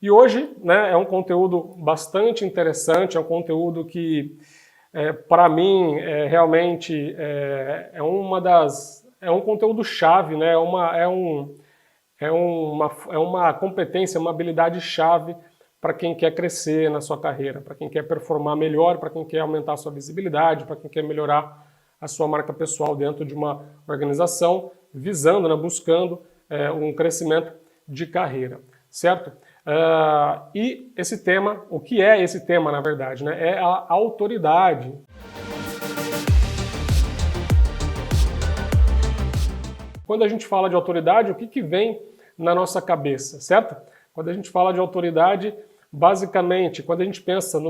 E hoje, né, é um conteúdo bastante interessante, é um conteúdo que, para mim, realmente é um conteúdo chave, né, é uma competência, uma habilidade chave para quem quer crescer na sua carreira, para quem quer performar melhor, para quem quer aumentar a sua visibilidade, para quem quer melhorar a sua marca pessoal dentro de uma organização, visando, né, buscando um crescimento de carreira, certo? E esse tema, o que é esse tema, na verdade, né? É a autoridade. Quando a gente fala de autoridade, o que vem na nossa cabeça, certo? Quando a gente fala de autoridade, basicamente, quando a gente pensa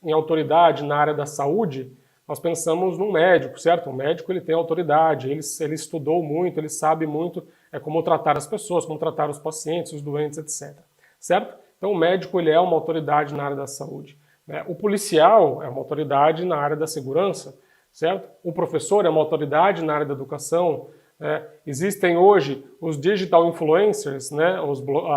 em autoridade na área da saúde, nós pensamos num médico, certo? O médico ele tem autoridade, ele estudou muito, ele sabe muito como tratar as pessoas, como tratar os pacientes, os doentes, etc. Certo? Então o médico ele é uma autoridade na área da saúde. Né? O policial é uma autoridade na área da segurança, certo? O professor é uma autoridade na área da educação. Existem hoje os digital influencers, né?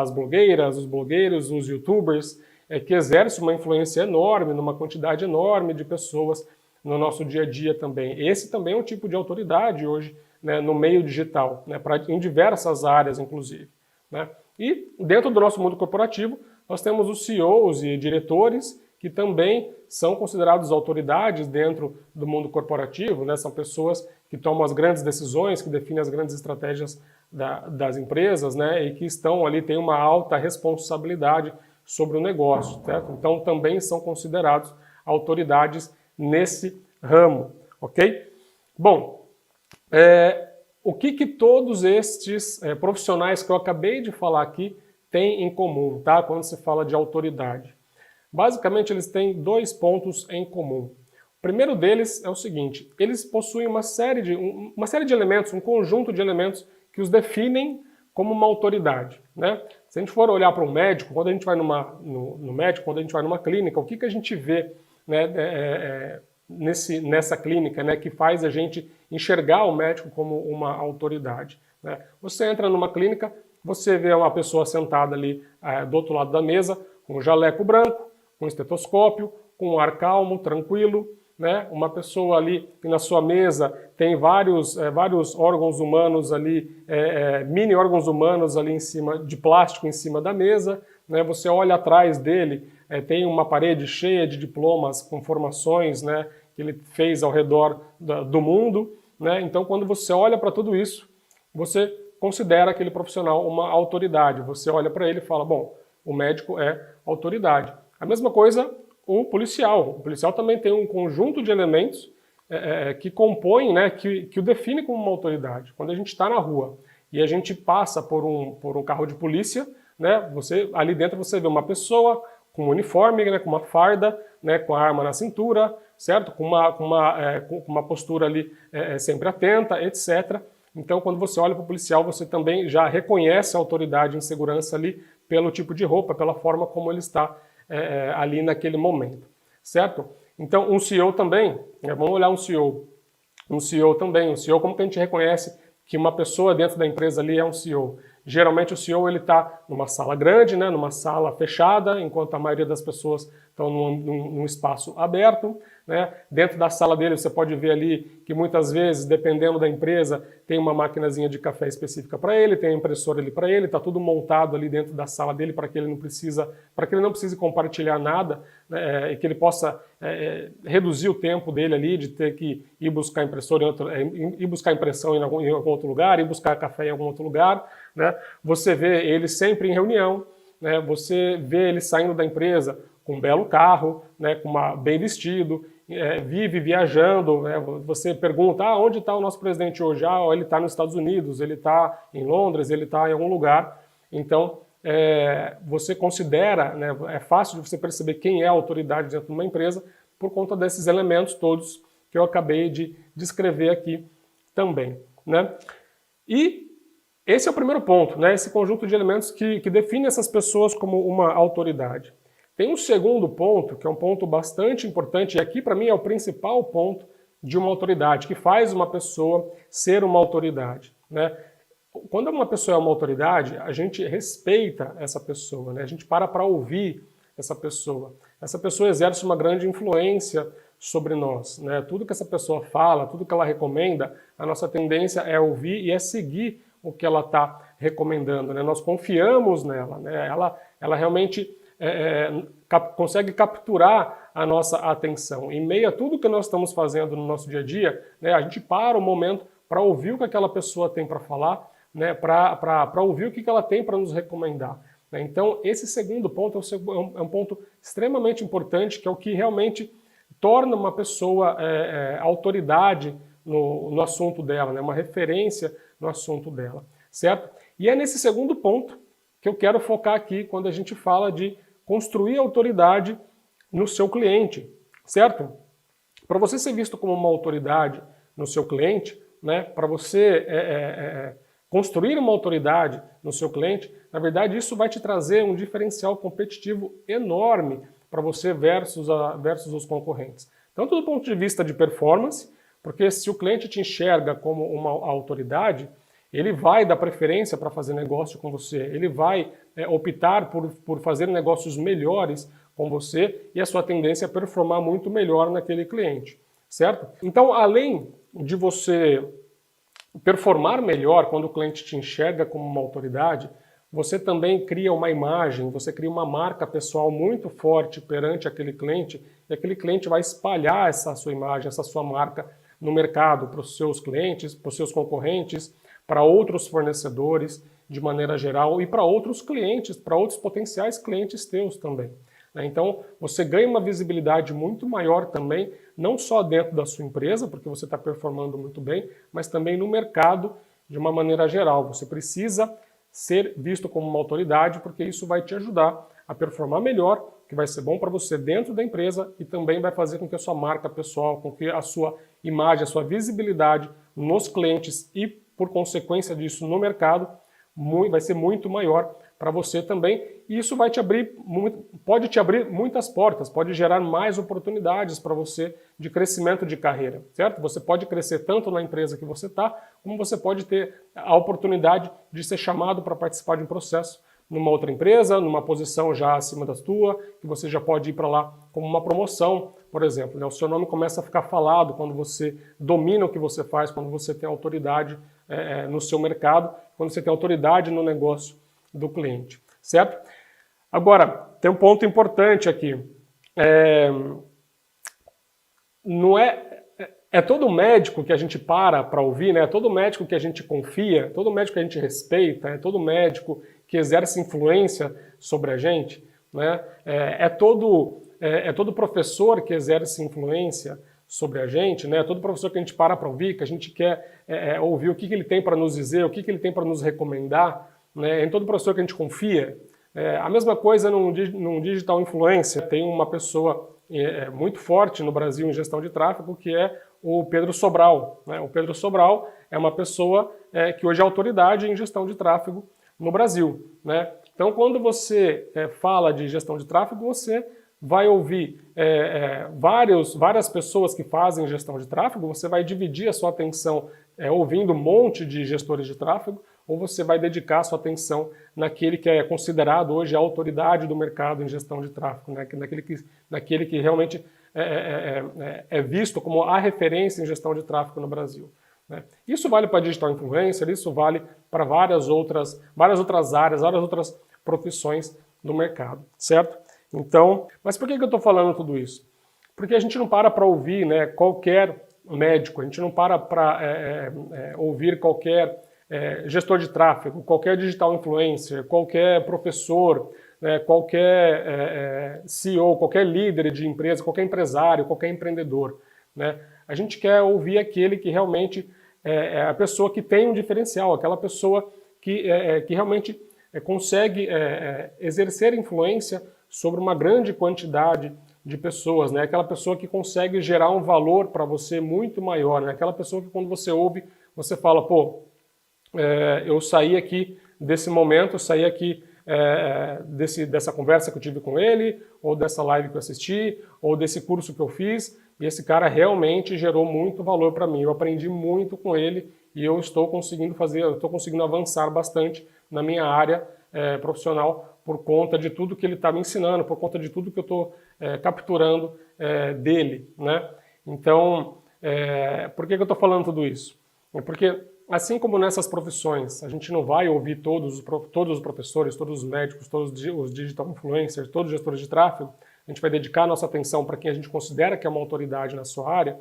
As blogueiras, os blogueiros, os youtubers, que exercem uma influência enorme, numa quantidade enorme de pessoas no nosso dia a dia também. Esse também é um tipo de autoridade hoje, né, no meio digital, né, em diversas áreas, inclusive. Né? E dentro do nosso mundo corporativo, nós temos os CEOs e diretores, que também são considerados autoridades dentro do mundo corporativo, né? São pessoas que tomam as grandes decisões, que definem as grandes estratégias das empresas, né? E que estão ali, têm uma alta responsabilidade sobre o negócio, certo? Então também são considerados autoridades nesse ramo, ok? Bom, o que todos estes profissionais que eu acabei de falar aqui têm em comum, tá? Quando se fala de autoridade. Basicamente, eles têm dois pontos em comum. O primeiro deles é o seguinte: eles possuem uma série de elementos, um conjunto de elementos que os definem como uma autoridade, né? Se a gente for olhar para um médico, quando a gente vai no médico, quando a gente vai numa clínica, o que a gente vê, né, nessa clínica, né, que faz a gente enxergar o médico como uma autoridade, né? Você entra numa clínica, você vê uma pessoa sentada ali do outro lado da mesa, com um jaleco branco, com um estetoscópio, com um ar calmo, tranquilo, né? Uma pessoa ali que na sua mesa tem vários órgãos humanos ali, mini órgãos humanos ali em cima, de plástico em cima da mesa, né? Você olha atrás dele, tem uma parede cheia de diplomas com formações, né, que ele fez ao redor do mundo, né? Então quando você olha para tudo isso, você considera aquele profissional uma autoridade. Você olha para ele e fala, bom, o médico é autoridade. A mesma coisa o policial. O policial também tem um conjunto de elementos que compõem, né, que o define como uma autoridade. Quando a gente está na rua e a gente passa por um carro de polícia, né, ali dentro você vê uma pessoa com um uniforme, né, com uma farda, né, com a arma na cintura, certo? Com uma postura ali sempre atenta, etc. Então, quando você olha para o policial, você também já reconhece a autoridade em segurança ali pelo tipo de roupa, pela forma como ele está ali naquele momento, certo? Então, um CEO também, vamos olhar um CEO. Um CEO também, um CEO, como que a gente reconhece que uma pessoa dentro da empresa ali é um CEO? Geralmente o CEO está numa sala grande, né, numa sala fechada, enquanto a maioria das pessoas estão num espaço aberto, né? Dentro da sala dele você pode ver ali que muitas vezes, dependendo da empresa, tem uma maquinazinha de café específica para ele, tem a impressora ali para ele, está tudo montado ali dentro da sala dele para que ele não precise compartilhar nada, né, e que ele possa reduzir o tempo dele ali de ter que ir buscar impressora ir buscar impressão em algum outro lugar, ir buscar café em algum outro lugar, né? Você vê ele sempre em reunião, né? Você vê ele saindo da empresa com um belo carro, né? Bem vestido, vive viajando, né? Você pergunta, onde está o nosso presidente hoje? Ele está nos Estados Unidos, ele está em Londres, ele está em algum lugar. Então, você considera, né, é fácil de você perceber quem é a autoridade dentro de uma empresa por conta desses elementos todos que eu acabei de descrever aqui também, né? E esse é o primeiro ponto, né? Esse conjunto de elementos que define essas pessoas como uma autoridade. Tem um segundo ponto, que é um ponto bastante importante, e aqui para mim é o principal ponto de uma autoridade, que faz uma pessoa ser uma autoridade, né? quando uma pessoa é uma autoridade, a gente respeita essa pessoa, né? A gente para ouvir essa pessoa. Essa pessoa exerce uma grande influência sobre nós, né? Tudo que essa pessoa fala, tudo que ela recomenda, a nossa tendência é ouvir e é seguir o que ela está recomendando, né? Nós confiamos nela, né? Ela realmente consegue capturar a nossa atenção. Em meio a tudo que nós estamos fazendo no nosso dia a dia, né, a gente para um momento para ouvir o que aquela pessoa tem para falar, né, para ouvir o que ela tem para nos recomendar. Né? Então, esse segundo ponto é um ponto extremamente importante, que é o que realmente torna uma pessoa autoridade no assunto dela, né, uma referência no assunto dela, certo? E é nesse segundo ponto que eu quero focar aqui quando a gente fala de construir autoridade no seu cliente, certo? Para você ser visto como uma autoridade no seu cliente, né, para você construir uma autoridade no seu cliente, na verdade isso vai te trazer um diferencial competitivo enorme para você versus os concorrentes. Tanto do ponto de vista de performance, porque se o cliente te enxerga como uma autoridade, ele vai dar preferência para fazer negócio com você, ele vai optar por fazer negócios melhores com você e a sua tendência é performar muito melhor naquele cliente, certo? Então, além de você performar melhor quando o cliente te enxerga como uma autoridade, você também cria uma imagem, você cria uma marca pessoal muito forte perante aquele cliente e aquele cliente vai espalhar essa sua imagem, essa sua marca no mercado para os seus clientes, para os seus concorrentes, para outros fornecedores de maneira geral e para outros clientes, para outros potenciais clientes teus também. Então, você ganha uma visibilidade muito maior também, não só dentro da sua empresa, porque você está performando muito bem, mas também no mercado de uma maneira geral. Você precisa ser visto como uma autoridade, porque isso vai te ajudar a performar melhor, que vai ser bom para você dentro da empresa e também vai fazer com que a sua marca pessoal, com que a sua imagem, a sua visibilidade nos clientes e, por consequência disso, no mercado, vai ser muito maior para você também, e isso vai pode te abrir muitas portas, pode gerar mais oportunidades para você de crescimento de carreira, certo? Você pode crescer tanto na empresa que você está, como você pode ter a oportunidade de ser chamado para participar de um processo numa outra empresa, numa posição já acima da tua, que você já pode ir para lá como uma promoção, por exemplo. Né? O seu nome começa a ficar falado quando você domina o que você faz, quando você tem autoridade no seu mercado, quando você tem autoridade no negócio do cliente, certo? Agora, tem um ponto importante aqui. Não é todo médico que a gente para ouvir, né? É todo médico que a gente confia, todo médico que a gente respeita, é todo médico que exerce influência sobre a gente, né? É todo professor que exerce influência sobre a gente, né? Todo professor que a gente para ouvir, que a gente quer ouvir o que ele tem para nos dizer, o que ele tem para nos recomendar, né? Em todo professor que a gente confia. A mesma coisa num digital influencer. Tem uma pessoa muito forte no Brasil em gestão de tráfego, que é o Pedro Sobral. Né? O Pedro Sobral é uma pessoa que hoje é autoridade em gestão de tráfego no Brasil. Né? Então, quando você fala de gestão de tráfego, você vai ouvir várias pessoas que fazem gestão de tráfego, você vai dividir a sua atenção ouvindo um monte de gestores de tráfego, ou você vai dedicar a sua atenção naquele que é considerado hoje a autoridade do mercado em gestão de tráfego, né? naquele que realmente é visto como a referência em gestão de tráfego no Brasil. Né? Isso vale para digital influencer, isso vale para várias outras áreas, várias outras profissões do mercado, certo? Então, mas por que eu estou falando tudo isso? Porque a gente não para ouvir, né, qualquer médico, a gente não para ouvir qualquer gestor de tráfego, qualquer digital influencer, qualquer professor, qualquer CEO, qualquer líder de empresa, qualquer empresário, qualquer empreendedor. Né? A gente quer ouvir aquele que realmente é a pessoa que tem um diferencial, aquela pessoa que realmente consegue exercer influência sobre uma grande quantidade de pessoas, né? Aquela pessoa que consegue gerar um valor para você muito maior, né? Aquela pessoa que quando você ouve, você fala, pô, eu saí aqui desse momento, eu saí aqui dessa conversa que eu tive com ele, ou dessa live que eu assisti, ou desse curso que eu fiz, e esse cara realmente gerou muito valor para mim, eu aprendi muito com ele, e eu estou conseguindo avançar bastante na minha área profissional por conta de tudo que ele está me ensinando, por conta de tudo que eu estou capturando dele, né? Então, por que eu estou falando tudo isso? É porque, assim como nessas profissões, a gente não vai ouvir todos os professores, todos os médicos, todos os digital influencers, todos os gestores de tráfego, a gente vai dedicar nossa atenção para quem a gente considera que é uma autoridade na sua área.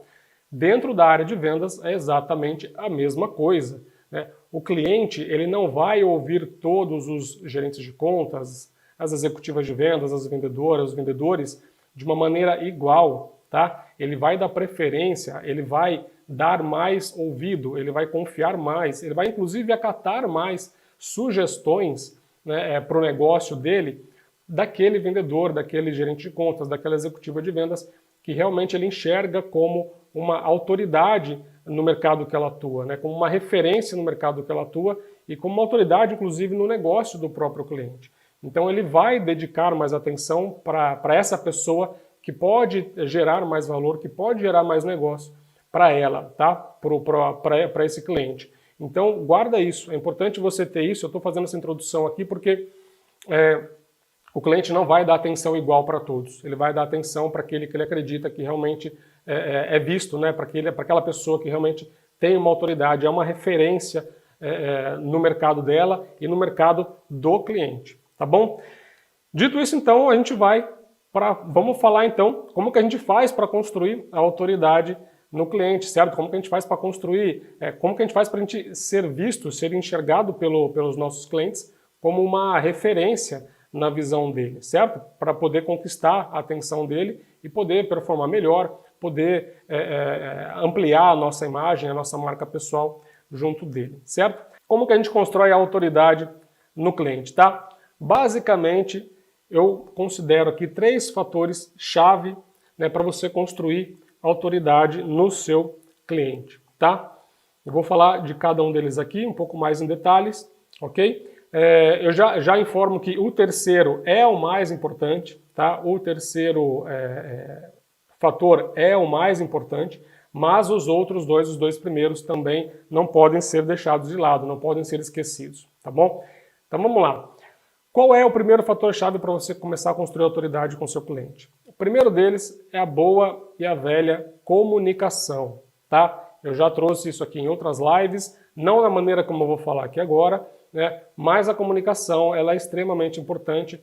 Dentro da área de vendas é exatamente a mesma coisa, né? O cliente, ele não vai ouvir todos os gerentes de contas, as executivas de vendas, as vendedoras, os vendedores, de uma maneira igual, tá? Ele vai dar preferência, ele vai dar mais ouvido, ele vai confiar mais, ele vai inclusive acatar mais sugestões, né, para o negócio dele, daquele vendedor, daquele gerente de contas, daquela executiva de vendas, que realmente ele enxerga como uma autoridade no mercado que ela atua, né, como uma referência no mercado que ela atua e como uma autoridade, inclusive, no negócio do próprio cliente. Então ele vai dedicar mais atenção para essa pessoa que pode gerar mais valor, que pode gerar mais negócio para ela, tá? Para esse cliente. Então guarda isso, é importante você ter isso. Eu estou fazendo essa introdução aqui porque o cliente não vai dar atenção igual para todos, ele vai dar atenção para aquele que ele acredita que realmente é visto, né? Para aquela pessoa que realmente tem uma autoridade, é uma referência no mercado dela e no mercado do cliente, tá bom? Dito isso, então, a gente vamos falar então como que a gente faz para construir a autoridade no cliente, certo? Como que a gente faz para construir, como que a gente faz para a gente ser visto, ser enxergado pelos nossos clientes como uma referência na visão dele, certo? Para poder conquistar a atenção dele e poder performar melhor, poder ampliar a nossa imagem, a nossa marca pessoal junto dele, certo? Como que a gente constrói a autoridade no cliente, tá? Basicamente, eu considero aqui 3 fatores chave, né, para você construir autoridade no seu cliente, tá? Eu vou falar de cada um deles aqui, um pouco mais em detalhes, ok? Eu já informo que o terceiro é o mais importante, tá? O terceiro fator é o mais importante, mas os outros dois, os 2 primeiros, também não podem ser deixados de lado, não podem ser esquecidos, tá bom? Então vamos lá. Qual é o primeiro fator-chave para você começar a construir autoridade com o seu cliente? O primeiro deles é a boa e a velha comunicação, tá? Eu já trouxe isso aqui em outras lives, não da maneira como eu vou falar aqui agora, né? Mas a comunicação ela é extremamente importante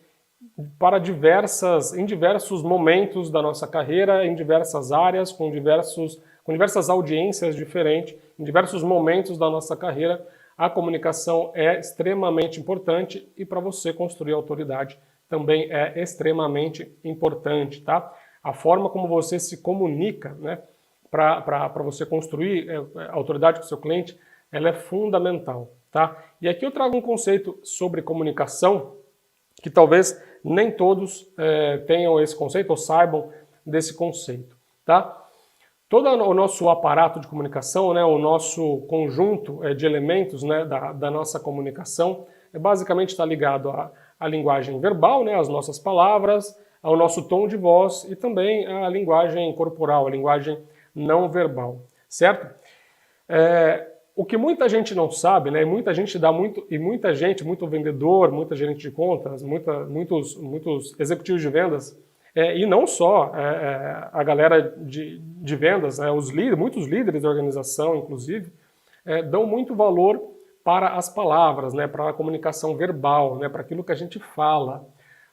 para em diversos momentos da nossa carreira, em diversas áreas, com diversas audiências diferentes, em diversos momentos da nossa carreira. A comunicação é extremamente importante e para você construir autoridade também é extremamente importante, tá? A forma como você se comunica, né, para você construir a autoridade com o seu cliente, ela é fundamental, tá? E aqui eu trago um conceito sobre comunicação que talvez nem todos tenham esse conceito ou saibam desse conceito, tá? Todo o nosso aparato de comunicação, né, o nosso conjunto de elementos, né, da nossa comunicação, basicamente está ligado à linguagem verbal, né, às nossas palavras, ao nosso tom de voz e também à linguagem corporal, a linguagem não verbal, certo? O que muita gente não sabe, né, muita gente muito vendedor, muita gerente de contas, muitos executivos de vendas, e não só a galera de vendas, né, muitos líderes da organização, inclusive, dão muito valor para as palavras, né, para a comunicação verbal, né, para aquilo que a gente fala.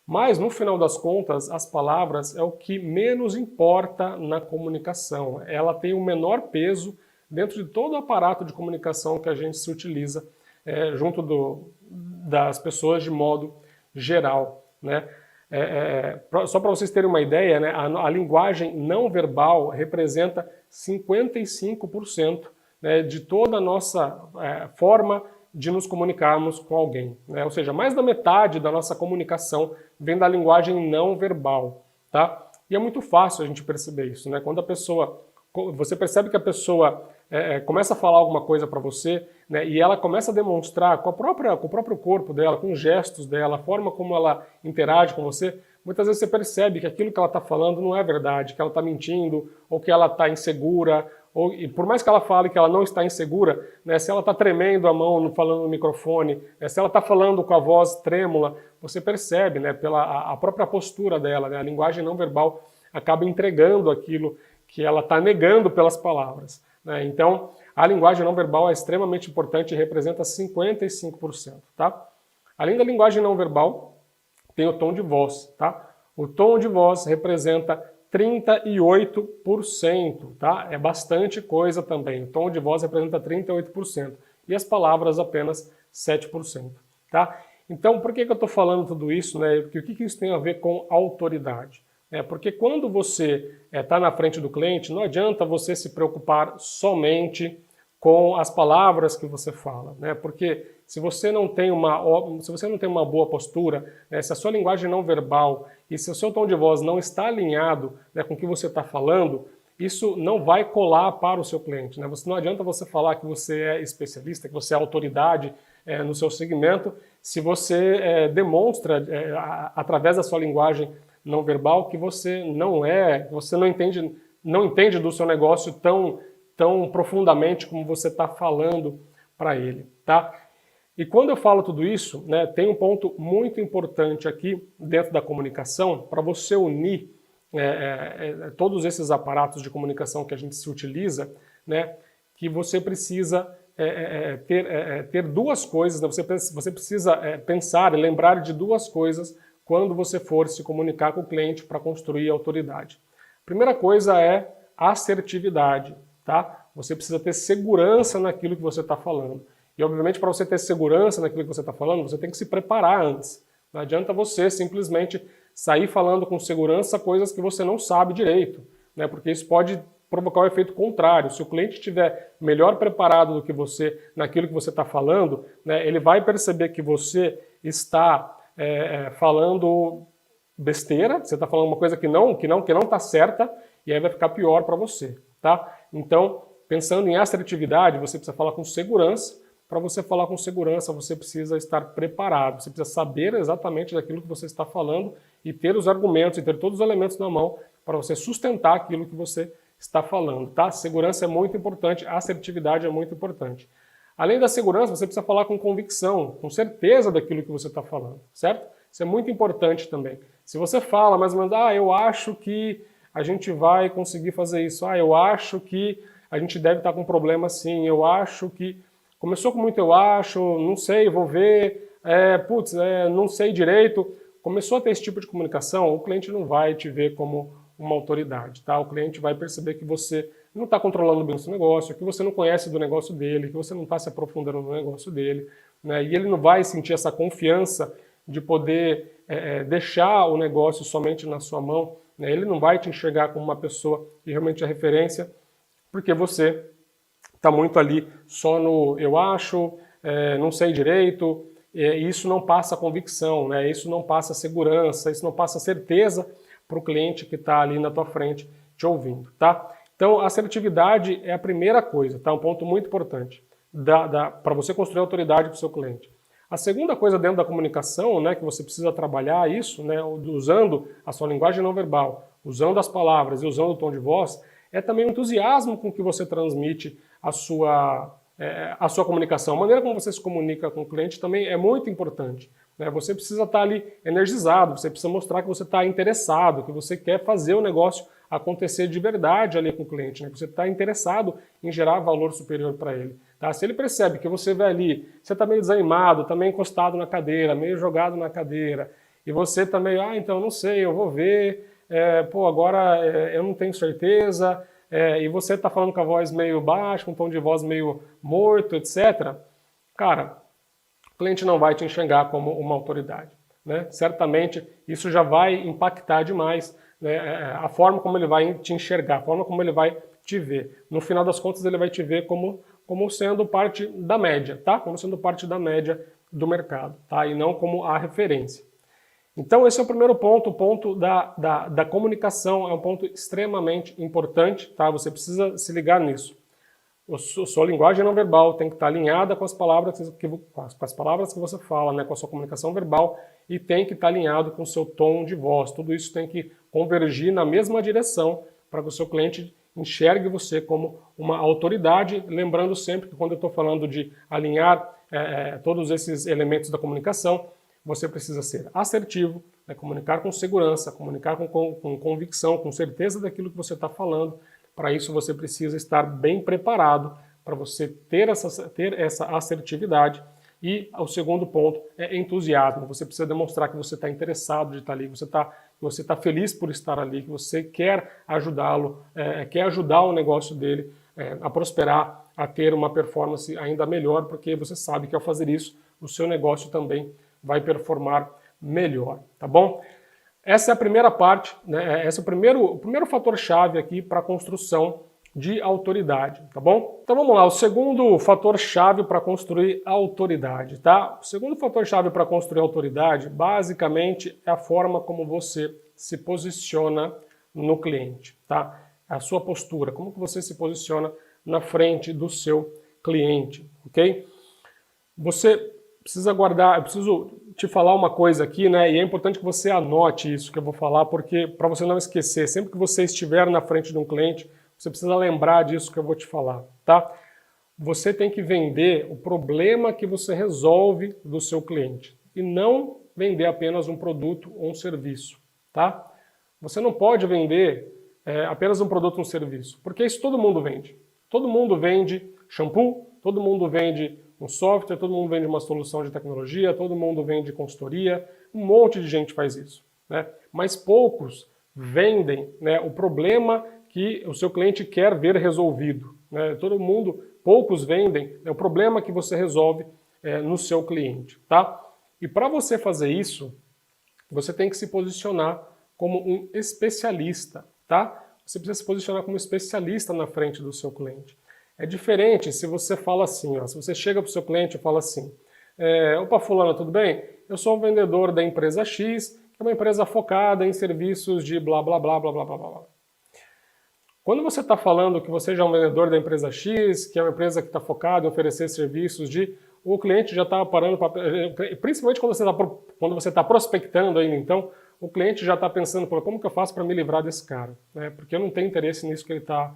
Mas, no final das contas, as palavras é o que menos importa na comunicação. Ela tem o menor peso dentro de todo o aparato de comunicação que a gente se utiliza junto das pessoas de modo geral, né? Só para vocês terem uma ideia, né, a linguagem não verbal representa 55%, né, de toda a nossa forma de nos comunicarmos com alguém, né? Ou seja, mais da metade da nossa comunicação vem da linguagem não verbal, tá? E é muito fácil a gente perceber isso, né? Quando você percebe que a pessoa começa a falar alguma coisa para você, né, e ela começa a demonstrar com o próprio corpo dela, com os gestos dela, a forma como ela interage com você, muitas vezes você percebe que aquilo que ela está falando não é verdade, que ela está mentindo, ou que ela está insegura, E por mais que ela fale que ela não está insegura, né, se ela está tremendo a mão falando no microfone, né, se ela está falando com a voz trêmula, você percebe, né, pela a própria postura dela, né, a linguagem não verbal acaba entregando aquilo que ela está negando pelas palavras, né? Então, a linguagem não verbal é extremamente importante e representa 55%. Tá? Além da linguagem não verbal, tem o tom de voz. Tá? O tom de voz representa 38%. Tá? É bastante coisa também. O tom de voz representa 38%. E as palavras apenas 7%. Tá? Então, por que eu estou falando tudo isso? Né? O que isso tem a ver com autoridade? Porque quando você está na frente do cliente, não adianta você se preocupar somente com as palavras que você fala, né? Porque se você não tem uma boa postura, né, se a sua linguagem não verbal e se o seu tom de voz não está alinhado, né, com o que você está falando, isso não vai colar para o seu cliente, né? Não adianta você falar que você é especialista, que você é autoridade no seu segmento, se você demonstra através da sua linguagem não verbal que você não entende do seu negócio tão profundamente como você está falando para ele, tá? E quando eu falo tudo isso, né, tem um ponto muito importante aqui dentro da comunicação para você unir todos esses aparatos de comunicação que a gente se utiliza, né, que você precisa ter duas coisas, né, você precisa pensar e lembrar de duas coisas quando você for se comunicar com o cliente para construir autoridade. A primeira coisa é assertividade, tá? Você precisa ter segurança naquilo que você está falando. E, obviamente, para você ter segurança naquilo que você está falando, você tem que se preparar antes. Não adianta você simplesmente sair falando com segurança coisas que você não sabe direito, né? Porque isso pode provocar o efeito contrário. Se o cliente estiver melhor preparado do que você naquilo que você está falando, né, ele vai perceber que você está falando besteira, você está falando uma coisa que não está certa, e aí vai ficar pior para você, tá? Então, pensando em assertividade, você precisa falar com segurança. Para você falar com segurança, você precisa estar preparado, você precisa saber exatamente daquilo que você está falando e ter os argumentos, e ter todos os elementos na mão para você sustentar aquilo que você está falando, tá? Segurança é muito importante, assertividade é muito importante. Além da segurança, você precisa falar com convicção, com certeza daquilo que você está falando, certo? Isso é muito importante também. Se você fala mais ou menos, eu acho que a gente vai conseguir fazer isso, eu acho que a gente deve estar com um problema assim, eu acho que... Começou com muito eu acho, não sei, vou ver, não sei direito. Começou a ter esse tipo de comunicação, o cliente não vai te ver como uma autoridade, tá? O cliente vai perceber que você não está controlando bem o seu negócio, que você não conhece do negócio dele, que você não está se aprofundando no negócio dele, né? E ele não vai sentir essa confiança de poder deixar o negócio somente na sua mão, né? Ele não vai te enxergar como uma pessoa que realmente é referência, porque você está muito ali só no eu acho, não sei direito, e isso não passa convicção, né? Isso não passa segurança, isso não passa certeza para o cliente que está ali na tua frente te ouvindo, tá? Então, a assertividade é a primeira coisa, tá? Um ponto muito importante para você construir autoridade para o seu cliente. A segunda coisa dentro da comunicação, né, que você precisa trabalhar isso, né, usando a sua linguagem não verbal, usando as palavras e usando o tom de voz, é também o entusiasmo com que você transmite a sua comunicação. A maneira como você se comunica com o cliente também é muito importante, né? Você precisa estar ali energizado, você precisa mostrar que você está interessado, que você quer fazer o negócio acontecer de verdade ali com o cliente, né? Que você está interessado em gerar valor superior para ele. Tá? Se ele percebe que você vai ali, você está meio desanimado, está meio encostado na cadeira, meio jogado na cadeira, e você está meio, então não sei, eu vou ver, agora eu não tenho certeza, e você está falando com a voz meio baixa, com um tom de voz meio morto, etc., cara, o cliente não vai te enxergar como uma autoridade, né? Certamente isso já vai impactar demais, né, a forma como ele vai te enxergar, a forma como ele vai te ver. No final das contas, ele vai te ver como sendo parte da média, tá? Como sendo parte da média do mercado, tá? E não como a referência. Então esse é o primeiro ponto, o ponto da comunicação é um ponto extremamente importante, tá? Você precisa se ligar nisso. A sua linguagem não verbal tem que estar alinhada com as palavras que você fala, né? Com a sua comunicação verbal, e tem que estar alinhado com o seu tom de voz. Tudo isso tem que convergir na mesma direção para que o seu cliente enxergue você como uma autoridade, lembrando sempre que quando eu estou falando de alinhar todos esses elementos da comunicação, você precisa ser assertivo, comunicar com segurança, comunicar com convicção, com certeza daquilo que você está falando. Para isso você precisa estar bem preparado para você ter essa assertividade. E o segundo ponto é entusiasmo. Você precisa demonstrar que você está interessado de estar ali, que você está feliz por estar ali, que você quer ajudá-lo, quer ajudar o negócio dele a prosperar, a ter uma performance ainda melhor, porque você sabe que ao fazer isso, o seu negócio também vai performar melhor, tá bom? Essa é a primeira parte, né? Esse é o primeiro fator-chave aqui para a construção de autoridade, tá bom? Então vamos lá, o segundo fator-chave para construir autoridade, tá? O segundo fator-chave para construir autoridade, basicamente, é a forma como você se posiciona no cliente, tá? A sua postura, como que você se posiciona na frente do seu cliente, ok? Você precisa guardar, eu preciso te falar uma coisa aqui, né? E é importante que você anote isso que eu vou falar, porque para você não esquecer, sempre que você estiver na frente de um cliente, você precisa lembrar disso que eu vou te falar, tá? Você tem que vender o problema que você resolve do seu cliente e não vender apenas um produto ou um serviço, tá? Você não pode vender apenas um produto ou um serviço, porque isso todo mundo vende. Todo mundo vende shampoo, todo mundo vende um software, todo mundo vende uma solução de tecnologia, todo mundo vende consultoria, um monte de gente faz isso, né? Mas poucos vendem, né, o problema que o seu cliente quer ver resolvido, né? Poucos vendem o problema que você resolve no seu cliente, tá? E para você fazer isso, você tem que se posicionar como um especialista, tá? Você precisa se posicionar como especialista na frente do seu cliente. É diferente se você fala assim, ó, se você chega para o seu cliente e fala assim, opa, fulano, tudo bem? Eu sou um vendedor da empresa X, que é uma empresa focada em serviços de blá, blá, blá, blá, blá, blá, blá. Quando você está falando que você já é um vendedor da empresa X, que é uma empresa que está focada em oferecer serviços o cliente já está parando, principalmente quando você está prospectando ainda, então, o cliente já está pensando, como que eu faço para me livrar desse cara? Né? Porque eu não tenho interesse nisso que ele está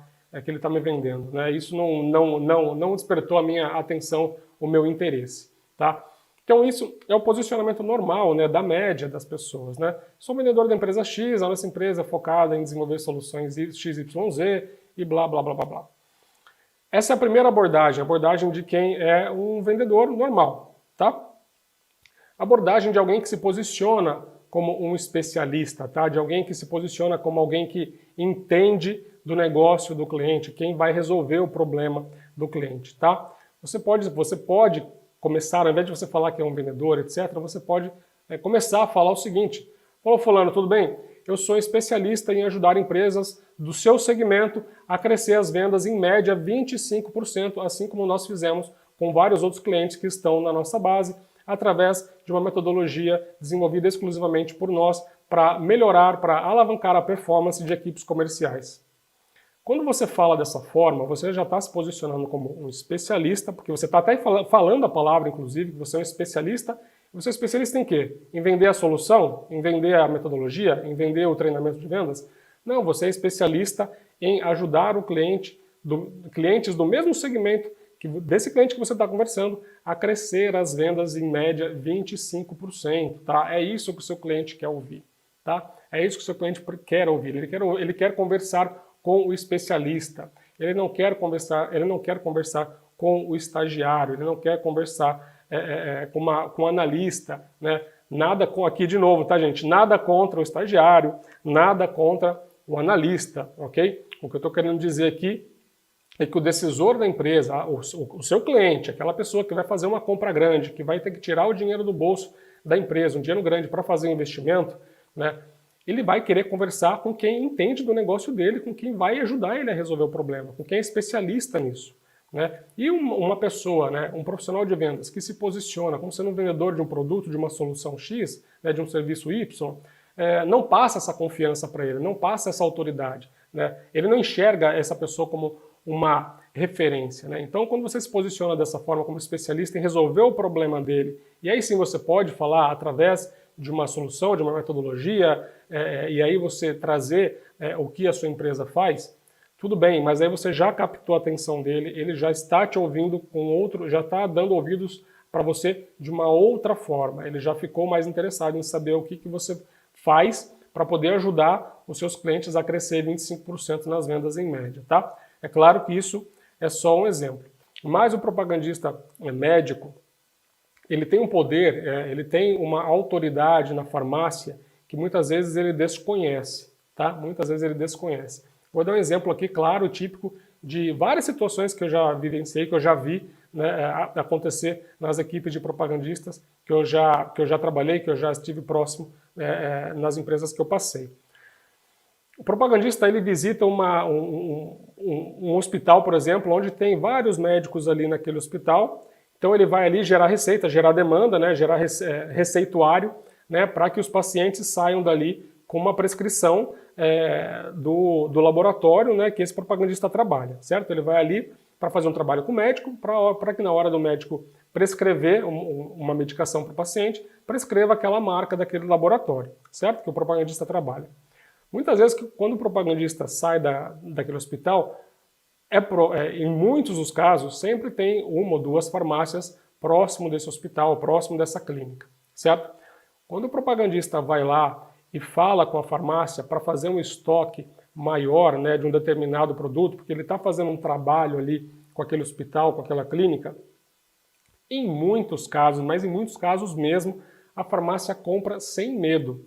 me vendendo. Né? Isso não despertou a minha atenção, o meu interesse. Tá? Então isso é o posicionamento normal, né, da média das pessoas. Né? Sou vendedor da empresa X, a nossa empresa é focada em desenvolver soluções XYZ e blá, blá, blá, blá, blá. Essa é a primeira abordagem, a abordagem de quem é um vendedor normal. Tá? A abordagem de alguém que se posiciona como um especialista, tá? De alguém que se posiciona como alguém que entende do negócio do cliente, quem vai resolver o problema do cliente, tá? Você pode começar, ao invés de você falar que é um vendedor, etc., você pode começar a falar o seguinte: ô fulano, tudo bem? Eu sou especialista em ajudar empresas do seu segmento a crescer as vendas em média 25%, assim como nós fizemos com vários outros clientes que estão na nossa base, através de uma metodologia desenvolvida exclusivamente por nós para melhorar, para alavancar a performance de equipes comerciais. Quando você fala dessa forma, você já está se posicionando como um especialista, porque você está até falando a palavra, inclusive, que você é um especialista. Você é especialista em quê? Em vender a solução? Em vender a metodologia? Em vender o treinamento de vendas? Não, você é especialista em ajudar o clientes do mesmo segmento, desse cliente que você está conversando, a crescer as vendas em média 25%. Tá? É isso que o seu cliente quer ouvir. Tá? É isso que o seu cliente quer ouvir. Ele quer conversar com o especialista. Ele não quer conversar com o estagiário, ele não quer conversar com o analista, né? Nada aqui de novo, tá, gente? Nada contra o estagiário, nada contra o analista, ok? O que eu estou querendo dizer aqui é que o decisor da empresa, o seu cliente, aquela pessoa que vai fazer uma compra grande, que vai ter que tirar o dinheiro do bolso da empresa, um dinheiro grande para fazer um investimento, né? Ele vai querer conversar com quem entende do negócio dele, com quem vai ajudar ele a resolver o problema, com quem é especialista nisso. Né? E uma pessoa, né, um profissional de vendas que se posiciona como sendo um vendedor de um produto, de uma solução X, né, de um serviço Y, não passa essa confiança para ele, não passa essa autoridade. Né? Ele não enxerga essa pessoa como uma referência. Né? Então, quando você se posiciona dessa forma como especialista em resolver o problema dele, e aí sim você pode falar através de uma solução, de uma metodologia, e aí você trazer o que a sua empresa faz, Tudo bem, mas aí você já captou a atenção dele, ele já está te ouvindo com outro, já está dando ouvidos para você de uma outra forma. Ele já ficou mais interessado em saber o que você faz para poder ajudar os seus clientes a crescer 25% nas vendas em média, tá? É claro que isso é só um exemplo. Mas o propagandista médico, ele tem um poder, ele tem uma autoridade na farmácia que muitas vezes ele desconhece, tá? Muitas vezes ele desconhece. Vou dar um exemplo aqui, claro, típico de várias situações que eu já vivenciei, que eu já vi, né, acontecer nas equipes de propagandistas que eu já trabalhei, que eu já estive próximo nas empresas que eu passei. O propagandista ele visita um hospital, por exemplo, onde tem vários médicos ali naquele hospital. Então ele vai ali gerar receita, gerar demanda, né, gerar receituário, né, para que os pacientes saiam dali com uma prescrição do laboratório, né, que esse propagandista trabalha, certo? Ele vai ali para fazer um trabalho com o médico, para que na hora do médico prescrever uma medicação para o paciente, prescreva aquela marca daquele laboratório, certo? Que o propagandista trabalha. Muitas vezes, quando o propagandista sai daquele hospital, em muitos dos casos, sempre tem uma ou duas farmácias próximo desse hospital, próximo dessa clínica, certo? Quando o propagandista vai lá e fala com a farmácia para fazer um estoque maior, né, de um determinado produto, porque ele está fazendo um trabalho ali com aquele hospital, com aquela clínica, em muitos casos, mas em muitos casos mesmo, a farmácia compra sem medo.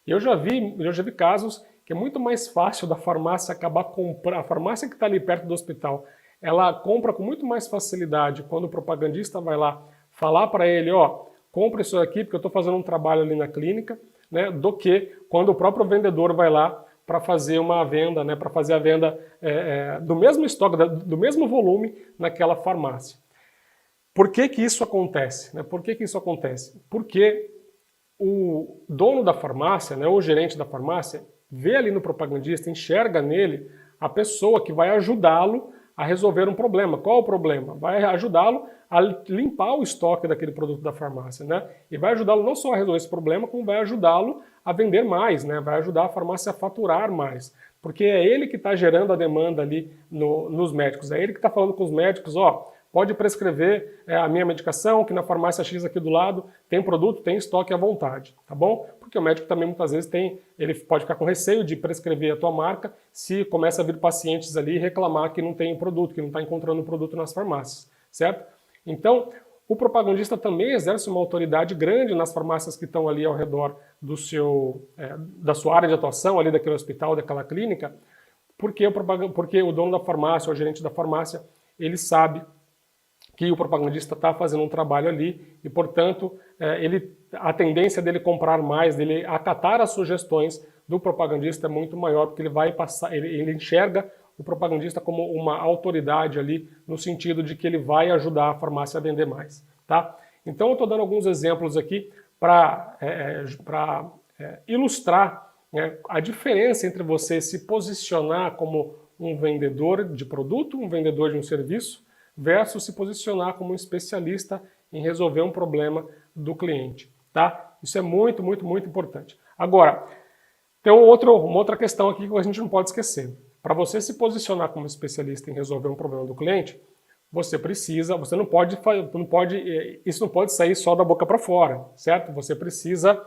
Eu já vi casos que é muito mais fácil da farmácia acabar comprando, a farmácia que está ali perto do hospital, ela compra com muito mais facilidade quando o propagandista vai lá falar para ele, ó, compra isso aqui porque eu estou fazendo um trabalho ali na clínica, né, do que quando o próprio vendedor vai lá para fazer uma venda, né, para fazer a venda do mesmo estoque, do mesmo volume naquela farmácia. Por que que isso acontece? Né? Por que que isso acontece? Porque o dono da farmácia, né, ou o gerente da farmácia, vê ali no propagandista, enxerga nele a pessoa que vai ajudá-lo a resolver um problema. Qual é o problema? Vai ajudá-lo a limpar o estoque daquele produto da farmácia, né? E vai ajudá-lo não só a resolver esse problema, como vai ajudá-lo a vender mais, né? Vai ajudar a farmácia a faturar mais. Porque é ele que está gerando a demanda ali nos médicos, é ele que está falando com os médicos, ó, pode prescrever a minha medicação, que na farmácia X aqui do lado tem produto, tem estoque à vontade, tá bom? Porque o médico também muitas vezes ele pode ficar com receio de prescrever a tua marca se começa a vir pacientes ali e reclamar que não tem produto, que não está encontrando produto nas farmácias, certo? Então, o propagandista também exerce uma autoridade grande nas farmácias que estão ali ao redor da sua área de atuação, ali daquele hospital, daquela clínica, porque o dono da farmácia, o gerente da farmácia, ele sabe que o propagandista está fazendo um trabalho ali e, portanto, a tendência dele comprar mais, dele acatar as sugestões do propagandista é muito maior, porque ele vai passar, ele enxerga o propagandista como uma autoridade ali, no sentido de que ele vai ajudar a farmácia a vender mais, tá? Então eu estou dando alguns exemplos aqui para ilustrar, né, a diferença entre você se posicionar como um vendedor de produto, um vendedor de um serviço, versus se posicionar como um especialista em resolver um problema do cliente, tá? Isso é muito, muito, muito importante. Agora, tem uma outra questão aqui que a gente não pode esquecer. Para você se posicionar como especialista em resolver um problema do cliente, isso não pode sair só da boca para fora, certo? Você precisa,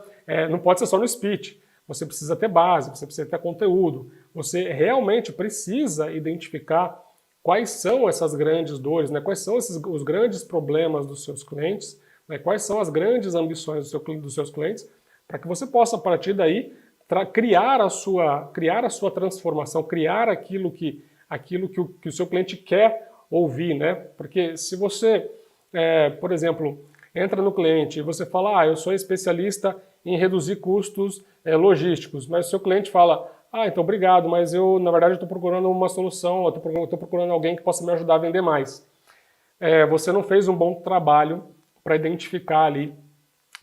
não pode ser só no speech, você precisa ter base, você precisa ter conteúdo, você realmente precisa identificar quais são essas grandes dores, né? Quais são os grandes problemas dos seus clientes, né? Quais são as grandes ambições dos seus clientes, para que você possa, a partir daí, criar a sua transformação, criar aquilo que o seu cliente quer ouvir, né? Porque se você, por exemplo, entra no cliente e você fala, eu sou especialista em reduzir custos logísticos, mas o seu cliente fala, então obrigado, mas na verdade, estou procurando uma solução, eu estou procurando alguém que possa me ajudar a vender mais. Você não fez um bom trabalho para identificar ali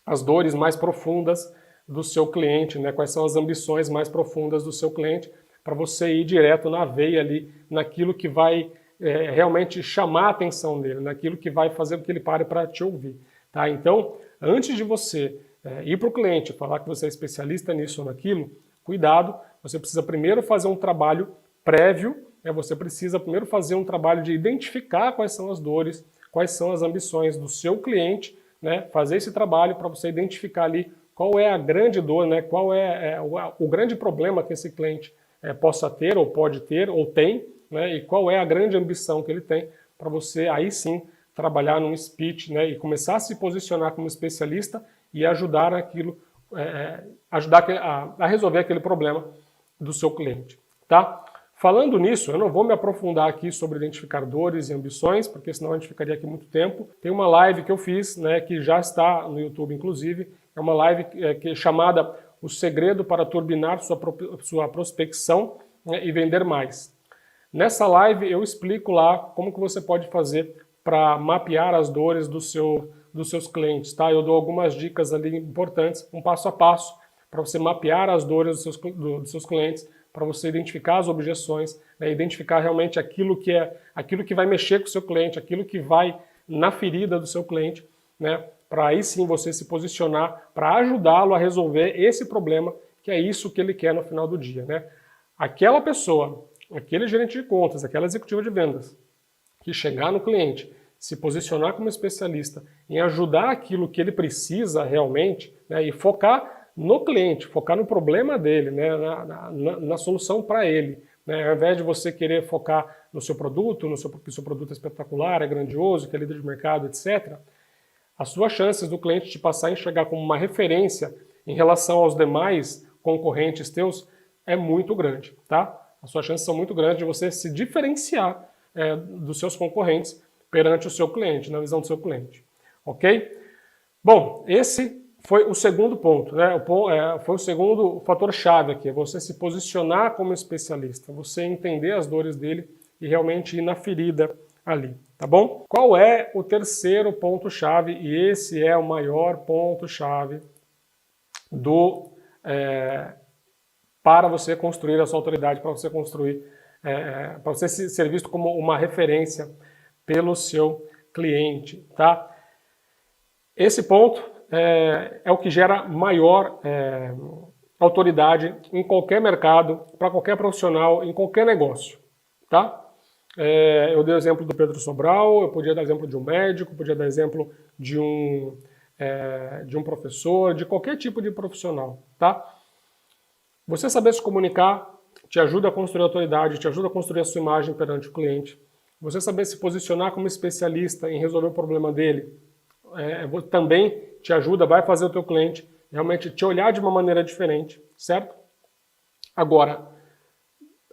as dores mais profundas do seu cliente, né? Quais são as ambições mais profundas do seu cliente, para você ir direto na veia ali, naquilo que vai realmente chamar a atenção dele, naquilo que vai fazer com que ele pare para te ouvir. Tá? Então, antes de você ir para o cliente e falar que você é especialista nisso ou naquilo, cuidado, você precisa primeiro fazer um trabalho prévio você precisa primeiro fazer um trabalho de identificar quais são as dores, quais são as ambições do seu cliente, né? Fazer esse trabalho para você identificar ali qual é a grande dor, né? Qual é o grande problema que esse cliente possa ter, ou pode ter, ou tem, né? E qual é a grande ambição que ele tem, para você aí sim trabalhar num speech, né? E começar a se posicionar como especialista e ajudar a resolver aquele problema do seu cliente, tá? Falando nisso, eu não vou me aprofundar aqui sobre identificar dores e ambições, porque senão a gente ficaria aqui muito tempo. Tem uma live que eu fiz, né, que já está no YouTube, inclusive, é uma live que é chamada O Segredo para Turbinar sua Prospecção, né, e Vender Mais. Nessa live eu explico lá como que você pode fazer para mapear as dores dos seus clientes, tá? Eu dou algumas dicas ali importantes, um passo a passo, para você mapear as dores dos seus clientes, para você identificar as objeções, né, identificar realmente aquilo que vai mexer com o seu cliente, aquilo que vai na ferida do seu cliente, né, para aí sim você se posicionar, para ajudá-lo a resolver esse problema, que é isso que ele quer no final do dia, né? Aquela pessoa, aquele gerente de contas, aquela executiva de vendas, que chegar no cliente, se posicionar como especialista em ajudar aquilo que ele precisa realmente, né, e focar no cliente, focar no problema dele, né, na solução para ele. Né, ao invés de você querer focar no seu produto, que o seu produto é espetacular, é grandioso, que é líder de mercado, etc., as suas chances do cliente te passar a enxergar como uma referência em relação aos demais concorrentes teus é muito grande, tá? As suas chances são muito grandes de você se diferenciar dos seus concorrentes perante o seu cliente, na visão do seu cliente. Ok? Bom, esse foi o segundo ponto, né? Foi o segundo fator-chave aqui, é você se posicionar como especialista, você entender as dores dele e realmente ir na ferida ali, tá bom? Qual é o terceiro ponto-chave? E esse é o maior ponto-chave para você construir a sua autoridade, para você construir, para você ser visto como uma referência pelo seu cliente, tá? Esse ponto é o que gera maior autoridade em qualquer mercado, para qualquer profissional, em qualquer negócio, tá? Eu dei o exemplo do Pedro Sobral, eu podia dar exemplo de um médico, podia dar exemplo de um professor, de qualquer tipo de profissional, tá? Você saber se comunicar te ajuda a construir autoridade, te ajuda a construir a sua imagem perante o cliente. Você saber se posicionar como especialista em resolver o problema dele também te ajuda, vai fazer o teu cliente realmente te olhar de uma maneira diferente, certo? Agora,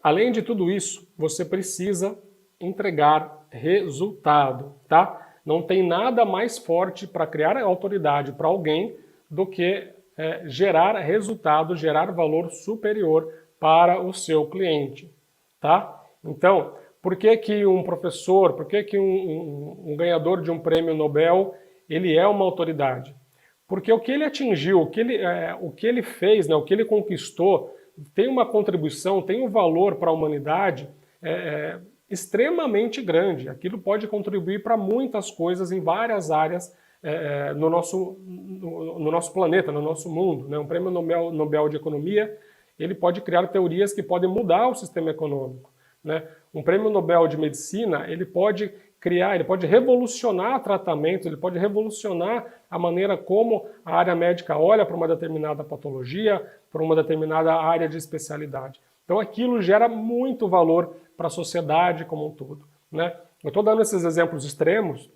além de tudo isso, você precisa entregar resultado, tá? Não tem nada mais forte para criar autoridade para alguém do que gerar resultado, gerar valor superior para o seu cliente, tá? Então, por que que um professor, por que que um ganhador de um prêmio Nobel, ele é uma autoridade? Porque o que ele atingiu, o que ele fez, né, o que ele conquistou, tem uma contribuição, tem um valor para a humanidade extremamente grande. Aquilo pode contribuir para muitas coisas em várias áreas no nosso planeta, no nosso mundo. Né? Um prêmio Nobel de Economia, ele pode criar teorias que podem mudar o sistema econômico. Né? Um prêmio Nobel de Medicina, ele pode revolucionar tratamento, ele pode revolucionar a maneira como a área médica olha para uma determinada patologia, para uma determinada área de especialidade. Então aquilo gera muito valor para a sociedade como um todo. Né? Eu estou dando esses exemplos extremos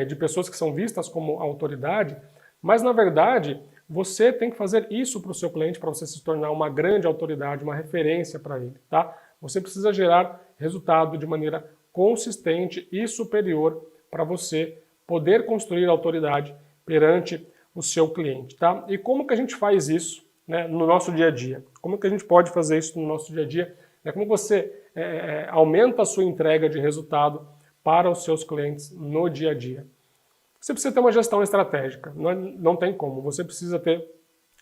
de pessoas que são vistas como autoridade, mas na verdade você tem que fazer isso para o seu cliente para você se tornar uma grande autoridade, uma referência para ele. Tá? Você precisa gerar resultado de maneira consistente e superior para você poder construir autoridade perante o seu cliente. Tá? E como que a gente faz isso, né, no nosso dia a dia? Como que a gente pode fazer isso no nosso dia a dia? Como você aumenta a sua entrega de resultado para os seus clientes no dia a dia? Você precisa ter uma gestão estratégica, não tem como, você precisa ter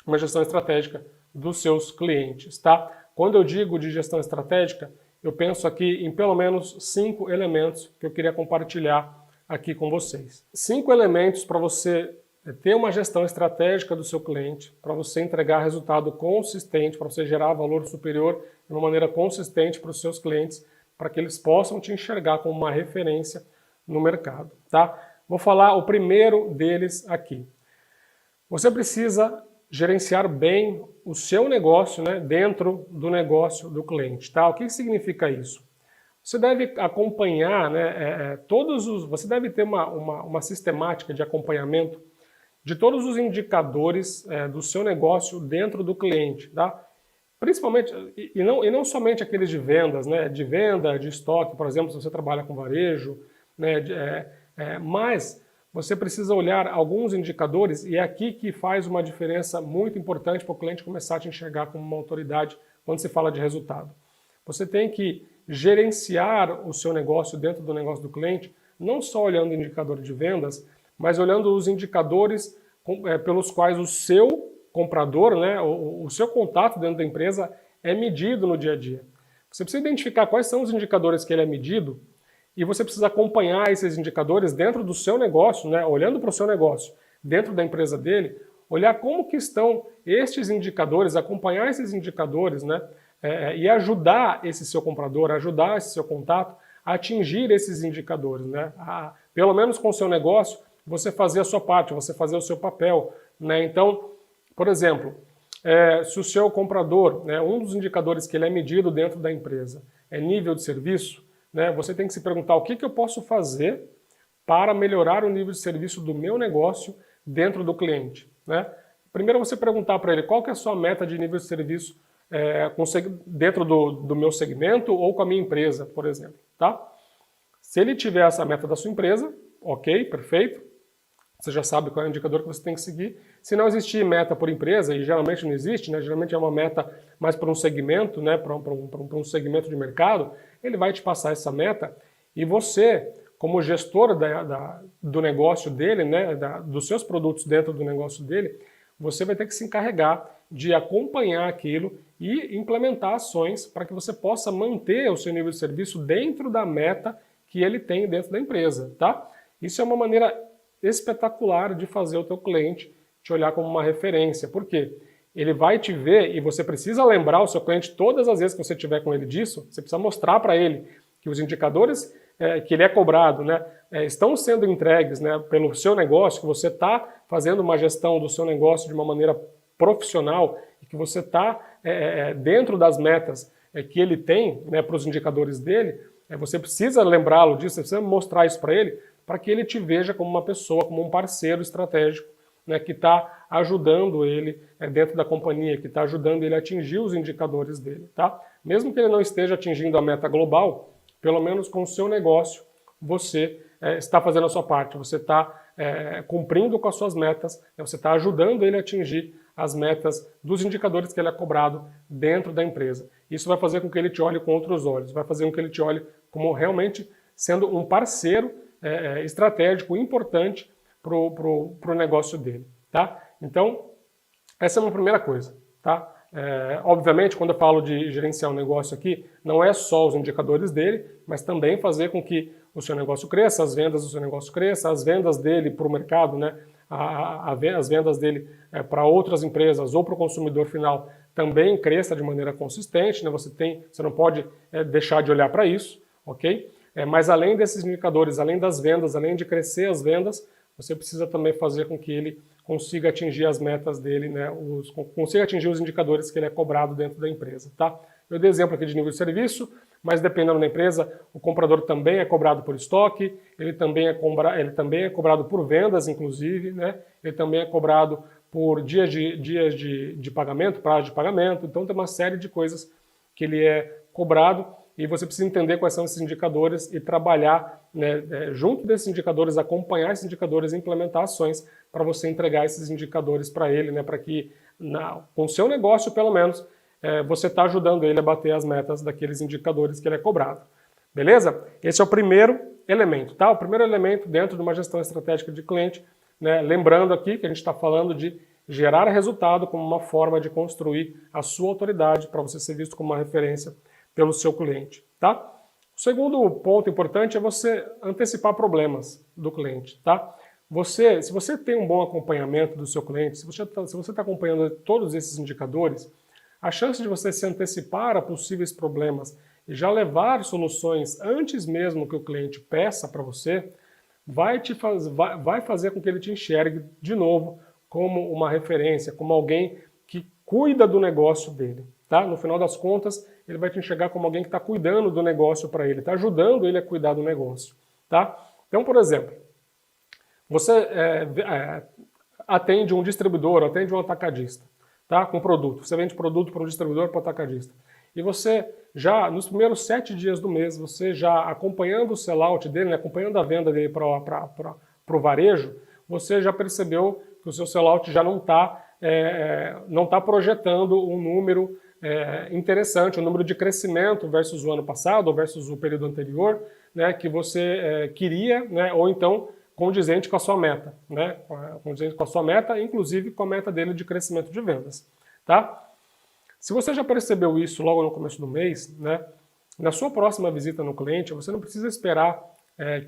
uma gestão estratégica dos seus clientes. Tá? Quando eu digo de gestão estratégica, eu penso aqui em pelo menos 5 elementos que eu queria compartilhar aqui com vocês. 5 elementos para você ter uma gestão estratégica do seu cliente, para você entregar resultado consistente, para você gerar valor superior de uma maneira consistente para os seus clientes, para que eles possam te enxergar como uma referência no mercado, tá? Vou falar o primeiro deles aqui. Você precisa gerenciar bem o seu negócio, né, dentro do negócio do cliente, tá? O que significa isso? Você deve acompanhar, né, você deve ter uma sistemática de acompanhamento de todos os indicadores do seu negócio dentro do cliente, tá? Principalmente, e não somente aqueles de vendas, né, de venda, de estoque, por exemplo, se você trabalha com varejo, né, mas você precisa olhar alguns indicadores e é aqui que faz uma diferença muito importante para o cliente começar a te enxergar como uma autoridade quando se fala de resultado. Você tem que gerenciar o seu negócio dentro do negócio do cliente, não só olhando o indicador de vendas, mas olhando os indicadores pelos quais o seu comprador, né, o seu contato dentro da empresa é medido no dia a dia. Você precisa identificar quais são os indicadores que ele é medido e você precisa acompanhar esses indicadores dentro do seu negócio, né, olhando para o seu negócio, dentro da empresa dele, olhar como que estão estes indicadores, acompanhar esses indicadores, né, e ajudar esse seu comprador, ajudar esse seu contato a atingir esses indicadores, né, pelo menos com o seu negócio, você fazer a sua parte, você fazer o seu papel, né, então, por exemplo, se o seu comprador, né, um dos indicadores que ele é medido dentro da empresa é nível de serviço, né, você tem que se perguntar o que eu posso fazer para melhorar o nível de serviço do meu negócio dentro do cliente, né? Primeiro você perguntar para ele qual que é a sua meta de nível de serviço dentro do meu segmento ou com a minha empresa, por exemplo, tá? Se ele tiver essa meta da sua empresa, ok, perfeito. Você já sabe qual é o indicador que você tem que seguir. Se não existir meta por empresa, e geralmente não existe, né? Geralmente é uma meta mais para um segmento, né? Para um segmento de mercado, ele vai te passar essa meta e você, como gestor do negócio dele, né? Dos seus produtos dentro do negócio dele, você vai ter que se encarregar de acompanhar aquilo e implementar ações para que você possa manter o seu nível de serviço dentro da meta que ele tem dentro da empresa, tá? Isso é uma maneira espetacular de fazer o teu cliente te olhar como uma referência. Por quê? Ele vai te ver e você precisa lembrar o seu cliente todas as vezes que você tiver com ele disso, você precisa mostrar para ele que os indicadores que ele é cobrado, né, estão sendo entregues, né, pelo seu negócio, que você está fazendo uma gestão do seu negócio de uma maneira profissional e que você está dentro das metas que ele tem, né, para os indicadores dele. Você precisa lembrá-lo disso, você precisa mostrar isso para que ele te veja como uma pessoa, como um parceiro estratégico, né, que está ajudando ele dentro da companhia, que está ajudando ele a atingir os indicadores dele, tá? Mesmo que ele não esteja atingindo a meta global, pelo menos com o seu negócio, você está fazendo a sua parte, você está cumprindo com as suas metas, você está ajudando ele a atingir as metas dos indicadores que ele é cobrado dentro da empresa. Isso vai fazer com que ele te olhe com outros olhos, vai fazer com que ele te olhe como realmente sendo um parceiro estratégico importante para o negócio dele, tá? Então, essa é uma primeira coisa, tá? Obviamente, quando eu falo de gerenciar um negócio aqui, não é só os indicadores dele, mas também fazer com que o seu negócio cresça, as vendas do seu negócio cresçam, as vendas dele para o mercado, né? As vendas dele para outras empresas ou para o consumidor final também cresça de maneira consistente, né? Você não pode deixar de olhar para isso, ok? Mas além desses indicadores, além das vendas, além de crescer as vendas, você precisa também fazer com que ele consiga atingir as metas dele, né, consiga atingir os indicadores que ele é cobrado dentro da empresa, tá? Eu dei exemplo aqui de nível de serviço, mas dependendo da empresa, o comprador também é cobrado por estoque, ele também é cobrado por vendas, inclusive, né? Ele também é cobrado por dias de pagamento, prazo de pagamento, então tem uma série de coisas que ele é cobrado e você precisa entender quais são esses indicadores e trabalhar, né, junto desses indicadores, acompanhar esses indicadores e implementar ações para você entregar esses indicadores para ele, né, para que com o seu negócio, pelo menos, você está ajudando ele a bater as metas daqueles indicadores que ele é cobrado. Beleza? Esse é o primeiro elemento, tá? O primeiro elemento dentro de uma gestão estratégica de cliente, né, lembrando aqui que a gente está falando de gerar resultado como uma forma de construir a sua autoridade para você ser visto como uma referência pelo seu cliente, tá? O segundo ponto importante é você antecipar problemas do cliente, tá? Se você tem um bom acompanhamento do seu cliente, se você está acompanhando todos esses indicadores, a chance de você se antecipar a possíveis problemas e já levar soluções antes mesmo que o cliente peça para você, vai fazer com que ele te enxergue de novo como uma referência, como alguém que cuida do negócio dele. Tá? No final das contas, ele vai te enxergar como alguém que está cuidando do negócio para ele, está ajudando ele a cuidar do negócio. Tá? Então, por exemplo, você atende um distribuidor, atende um atacadista, tá? Com produto. Você vende produto para um distribuidor, para um atacadista. E você já, nos primeiros 7 dias do mês, você já acompanhando o sellout dele, né, acompanhando a venda dele para o varejo, você já percebeu que o seu sellout já não está projetando um número interessante, um número de crescimento versus o ano passado ou versus o período anterior, né, que você queria, né, ou então condizente com a sua meta, né, condizente com a sua meta, inclusive com a meta dele de crescimento de vendas, tá? Se você já percebeu isso logo no começo do mês, né, na sua próxima visita no cliente, você não precisa esperar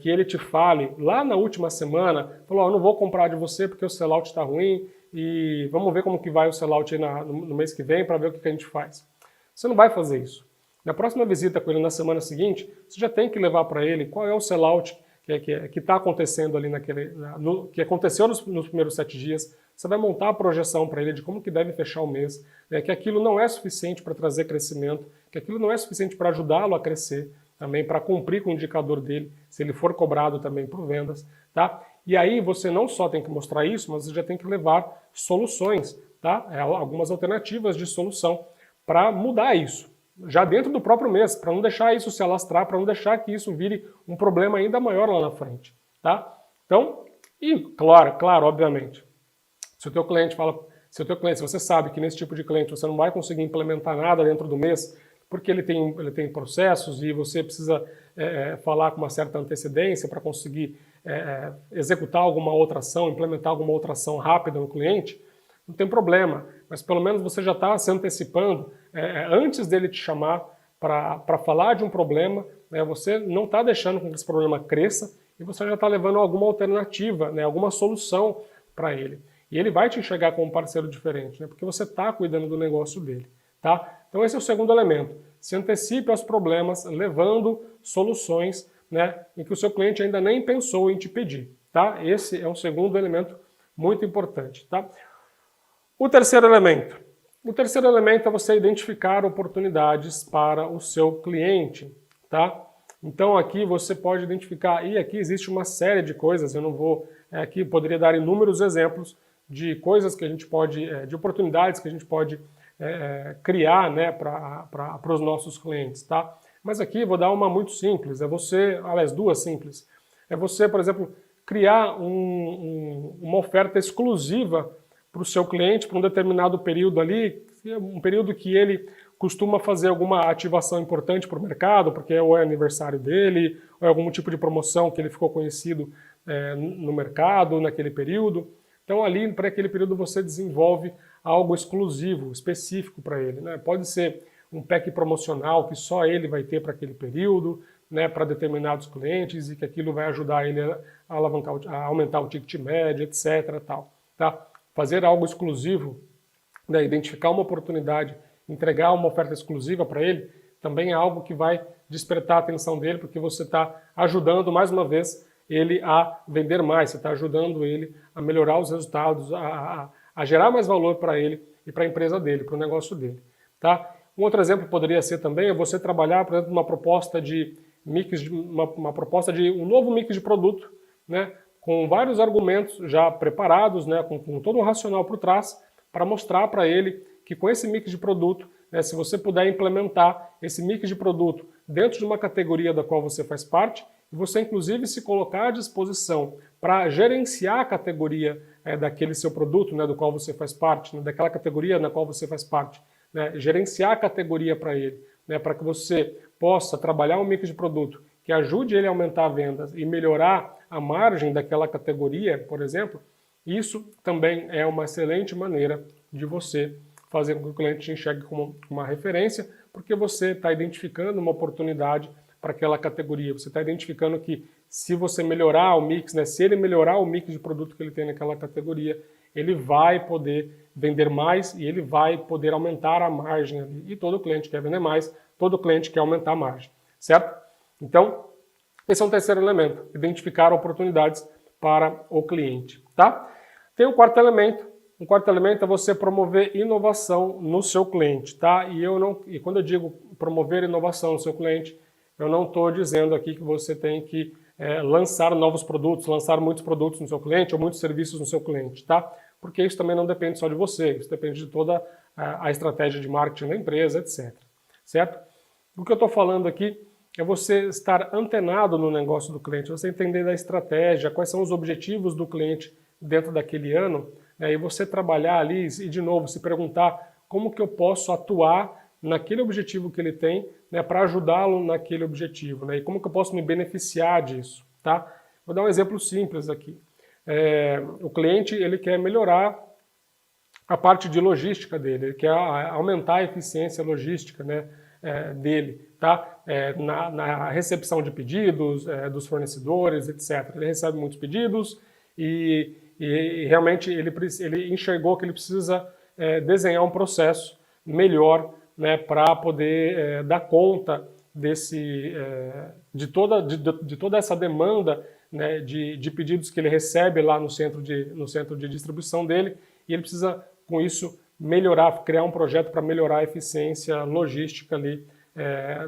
que ele te fale lá na última semana, falou, eu não vou comprar de você porque o sellout está ruim e vamos ver como que vai o sellout aí no mês que vem para ver o que a gente faz. Você não vai fazer isso. Na próxima visita com ele na semana seguinte, você já tem que levar para ele qual é o sellout que está acontecendo ali que aconteceu nos primeiros 7 dias. Você vai montar a projeção para ele de como que deve fechar o mês, né, que aquilo não é suficiente para trazer crescimento, que aquilo não é suficiente para ajudá-lo a crescer, também para cumprir com o indicador dele, se ele for cobrado também por vendas, tá? E aí você não só tem que mostrar isso, mas você já tem que levar soluções, tá? Algumas alternativas de solução para mudar isso, já dentro do próprio mês, para não deixar isso se alastrar, para não deixar que isso vire um problema ainda maior lá na frente, tá? Então, e claro, obviamente, se o teu cliente se você sabe que nesse tipo de cliente você não vai conseguir implementar nada dentro do mês, porque ele tem processos e você precisa falar com uma certa antecedência para conseguir executar alguma outra ação, implementar alguma outra ação rápida no cliente, não tem problema, mas pelo menos você já está se antecipando antes dele te chamar para falar de um problema, né, você não está deixando com que esse problema cresça e você já está levando alguma alternativa, né, alguma solução para ele. E ele vai te enxergar como um parceiro diferente, né, porque você está cuidando do negócio dele. Tá? Então esse é o segundo elemento. Se antecipe aos problemas, levando soluções, né, em que o seu cliente ainda nem pensou em te pedir. Tá? Esse é um segundo elemento muito importante. Tá? O terceiro elemento. O terceiro elemento é você identificar oportunidades para o seu cliente. Tá? Então aqui você pode identificar, e aqui existe uma série de coisas, eu não vou, aqui poderia dar inúmeros exemplos de coisas que a gente pode, de oportunidades que a gente pode criar, né, para os nossos clientes, tá? Mas aqui vou dar uma muito simples, aliás, duas simples. É você, por exemplo, criar uma oferta exclusiva para o seu cliente por um determinado período ali, um período que ele costuma fazer alguma ativação importante para o mercado, porque ou é aniversário dele, ou é algum tipo de promoção que ele ficou conhecido no mercado naquele período. Então ali, para aquele período, você desenvolve algo exclusivo, específico para ele, né? Pode ser um pack promocional que só ele vai ter para aquele período, né, para determinados clientes e que aquilo vai ajudar ele a alavancar, a aumentar o ticket médio, etc. Tal, tá? Fazer algo exclusivo, né, identificar uma oportunidade, entregar uma oferta exclusiva para ele, também é algo que vai despertar a atenção dele, porque você está ajudando, mais uma vez, ele a vender mais, você está ajudando ele a melhorar os resultados, a gerar mais valor para ele e para a empresa dele, para o negócio dele. Tá? Um outro exemplo poderia ser também você trabalhar, por exemplo, uma proposta de um novo mix de produto, né, com vários argumentos já preparados, né, com todo um racional por trás, para mostrar para ele que com esse mix de produto, né, se você puder implementar esse mix de produto dentro de uma categoria da qual você faz parte, e você inclusive se colocar à disposição para gerenciar a categoria daquele seu produto, né, do qual você faz parte, né, daquela categoria na qual você faz parte, né, gerenciar a categoria para ele, né, para que você possa trabalhar um mix de produto que ajude ele a aumentar vendas e melhorar a margem daquela categoria, por exemplo, isso também é uma excelente maneira de você fazer com que o cliente te enxergue como uma referência, porque você está identificando uma oportunidade para aquela categoria. Você está identificando que se você melhorar o mix, né, se ele melhorar o mix de produto que ele tem naquela categoria, ele vai poder vender mais e ele vai poder aumentar a margem ali. E todo cliente quer vender mais, todo cliente quer aumentar a margem, certo? Então, esse é um terceiro elemento, identificar oportunidades para o cliente, tá? Tem o quarto elemento. O quarto elemento é você promover inovação no seu cliente, tá? E quando eu digo promover inovação no seu cliente, eu não estou dizendo aqui que você tem que lançar novos produtos, lançar muitos produtos no seu cliente ou muitos serviços no seu cliente, tá? Porque isso também não depende só de você, isso depende de toda a estratégia de marketing da empresa, etc. Certo? O que eu estou falando aqui é você estar antenado no negócio do cliente, você entender da estratégia, quais são os objetivos do cliente dentro daquele ano, né, e você trabalhar ali e, de novo, se perguntar como que eu posso atuar naquele objetivo que ele tem, né, para ajudá-lo naquele objetivo, né, e como que eu posso me beneficiar disso, tá? Vou dar um exemplo simples aqui. O cliente ele quer melhorar a parte de logística dele, ele quer aumentar a eficiência logística, né, dele, tá? Na recepção de pedidos, dos fornecedores, etc. Ele recebe muitos pedidos e realmente ele enxergou que ele precisa desenhar um processo melhor, né, para poder dar conta de toda essa demanda, né, de pedidos que ele recebe lá no centro de distribuição dele, e ele precisa, com isso, melhorar, criar um projeto para melhorar a eficiência logística ali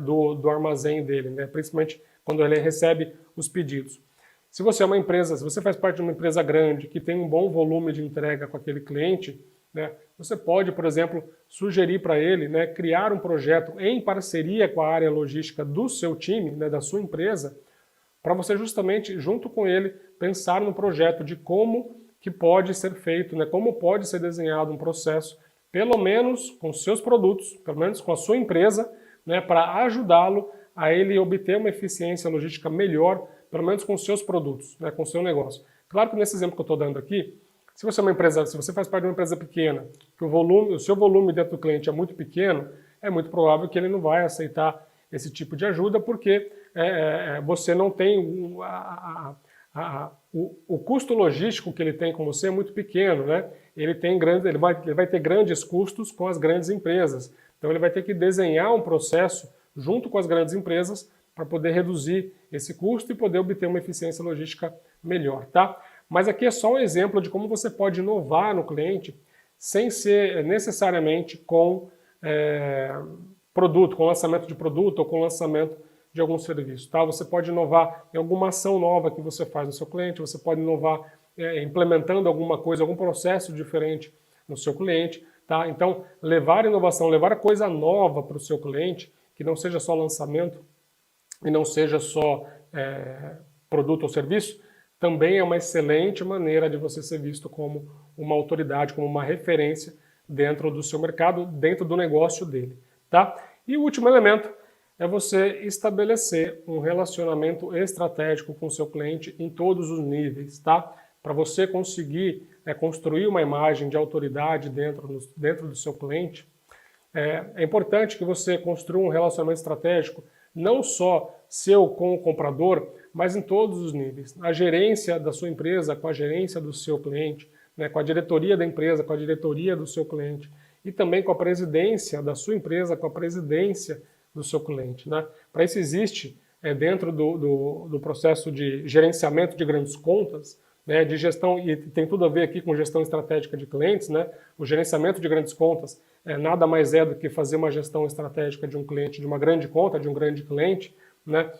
do armazém dele, né, principalmente quando ele recebe os pedidos. Se você é uma empresa, se você faz parte de uma empresa grande que tem um bom volume de entrega com aquele cliente, né, você pode, por exemplo, sugerir para ele, né, criar um projeto em parceria com a área logística do seu time, né, da sua empresa, para você justamente, junto com ele, pensar no projeto de como que pode ser feito, né, como pode ser desenhado um processo, pelo menos com seus produtos, pelo menos com a sua empresa, né, para ajudá-lo a ele obter uma eficiência logística melhor, pelo menos com os seus produtos, né, com o seu negócio. Claro que nesse exemplo que eu estou dando aqui, se você é uma empresa, se você faz parte de uma empresa pequena, que o seu volume dentro do cliente é muito pequeno, é muito provável que ele não vai aceitar esse tipo de ajuda, porque você não tem o custo logístico que ele tem com você é muito pequeno, né? Ele vai ter grandes custos com as grandes empresas. Então ele vai ter que desenhar um processo junto com as grandes empresas para poder reduzir esse custo e poder obter uma eficiência logística melhor, tá? Mas aqui é só um exemplo de como você pode inovar no cliente sem ser necessariamente com produto, com lançamento de produto ou com lançamento de algum serviço, tá? Você pode inovar em alguma ação nova que você faz no seu cliente, você pode inovar implementando alguma coisa, algum processo diferente no seu cliente, tá? Então, levar inovação, levar coisa nova para o seu cliente, que não seja só lançamento e não seja só produto ou serviço, também é uma excelente maneira de você ser visto como uma autoridade, como uma referência dentro do seu mercado, dentro do negócio dele, tá? E o último elemento é você estabelecer um relacionamento estratégico com o seu cliente em todos os níveis, tá? Para você conseguir construir uma imagem de autoridade dentro do seu cliente, é importante que você construa um relacionamento estratégico não só seu com o comprador, mas em todos os níveis. A gerência da sua empresa com a gerência do seu cliente, né, com a diretoria da empresa, com a diretoria do seu cliente, e também com a presidência da sua empresa, com a presidência do seu cliente, né? Para isso existe, dentro do processo de gerenciamento de grandes contas, né, de gestão, e tem tudo a ver aqui com gestão estratégica de clientes, né? O gerenciamento de grandes contas nada mais é do que fazer uma gestão estratégica de um cliente, de uma grande conta, de um grande cliente, né?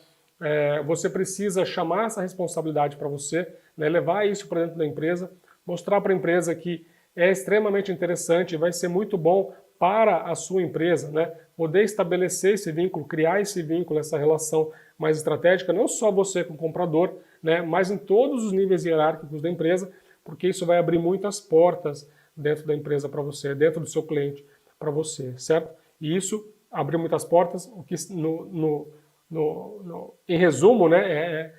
Você precisa chamar essa responsabilidade para você, né, levar isso para dentro da empresa, mostrar para a empresa que é extremamente interessante e vai ser muito bom para a sua empresa, né, poder estabelecer esse vínculo, criar esse vínculo, essa relação mais estratégica, não só você com o comprador, né, mas em todos os níveis hierárquicos da empresa, porque isso vai abrir muitas portas dentro da empresa para você, dentro do seu cliente para você, certo? E isso abriu muitas portas, o que em resumo, né,